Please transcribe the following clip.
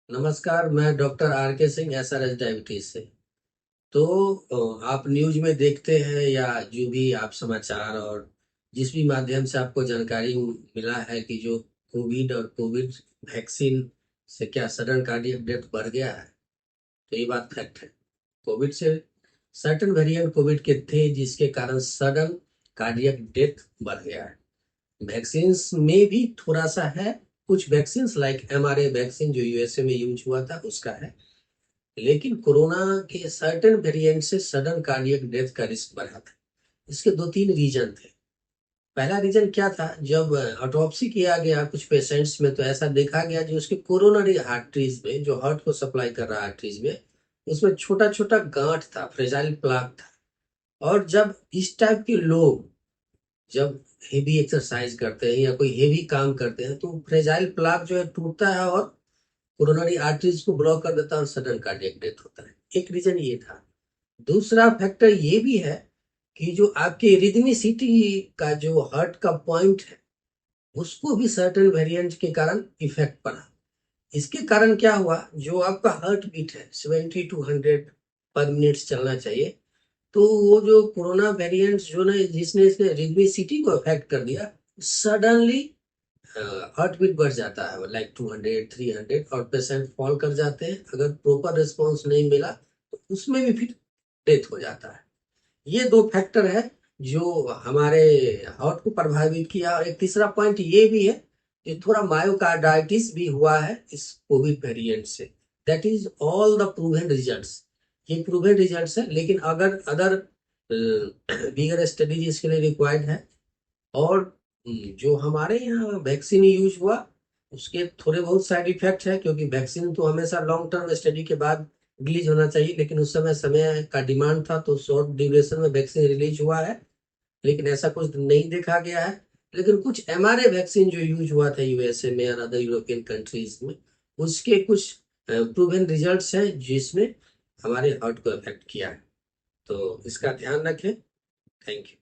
नमस्कार, मैं doctor R के सिंह, एसआरएच डायबिटीज से। तो आप न्यूज में देखते हैं या जो भी आप समाचार और जिस भी माध्यम से आपको जानकारी मिला है कि जो कोविड और कोविड वैक्सीन से क्या सडन कार्डियक डेथ बढ़ गया है। तो ये बात फैक्ट है। कोविड से सर्टेन वेरिएंट कोविड के थे जिसके कारण सडन कार्डियक डेथ बढ़ गया है। वैक्सीन्स में भी थोड़ा सा है। कुछ वैक्सीन्स लाइक एमआरए वैक्सीन जो यूएसए में यूज हुआ था उसका है। लेकिन कोरोना के सर्टेन वेरिएंट से सडन कार्डियक डेथ का रिस्क बढ़ा था। इसके दो तीन रीजन थे। पहला रीजन क्या था, जब ऑटोप्सी किया गया कुछ पेशेंट्स में तो ऐसा देखा गया जो उसके कोरोनरी आर्टरीज में, जो हार्ट को सप्लाई कर रहा आर्टरीज में, उसमें छोटा छोटा गांठ था, फ्रेजाइल प्लाक था। और जब इस टाइप के लोग जब हेवी एक्सरसाइज करते हैं या कोई हेवी काम करते हैं तो फ्रेजाइल प्लाक जो है टूटता है और कोरोनरी आर्टरीज को ब्लॉक कर देता है और सडन कार्डियक डेथ होता है। एक रीजन ये था। दूसरा फैक्टर ये भी है कि जो आपके रिदमिसिटी का जो हार्ट का पॉइंट है उसको भी सर्टेन वेरिएंट के कारण इफेक्ट पड़ा। इसके कारण क्या हुआ, जो आपका हार्ट बीट है 70 to 100 पर मिनट चलना चाहिए, तो वो जो कोरोना वेरिएंट जो ना जिसने इसने रिदमिसिटी को अफेक्ट कर दिया, सडनली हार्ट बीट बढ़ जाता है लाइक 200 300 और पेशेंट फॉल कर जाते हैं। अगर प्रॉपर रिस्पॉन्स नहीं मिला तो उसमें भी फिर डेथ हो जाता है। ये दो फैक्टर है जो हमारे हार्ट को प्रभावित किया। और एक तीसरा पॉइंट ये भी है कि थोड़ा मायोकार्डाइटिस भी हुआ है इस कोविड वेरिएंट से। That is all the proven results. ये प्रूवन रिजल्ट्स है, लेकिन अगर अदर बिगर स्टडीज इसके लिए रिक्वायर्ड है। और जो हमारे यहाँ वैक्सीन यूज हुआ उसके थोड़े बहुत साइड इफेक्ट है, क्योंकि वैक्सीन तो हमेशा लॉन्ग टर्म स्टडी के बाद रिलीज होना चाहिए, लेकिन उस समय समय का डिमांड था तो शॉर्ट ड्यूरेशन में वैक्सीन रिलीज हुआ है। लेकिन ऐसा कुछ नहीं देखा गया है। लेकिन कुछ एमआरए वैक्सीन जो यूज हुआ था यूएसए में और अदर यूरोपियन कंट्रीज में, उसके कुछ प्रूवन रिजल्ट्स हैं जिसमें हमारे हार्ट को अफेक्ट किया है। तो इसका ध्यान रखें। Thank you.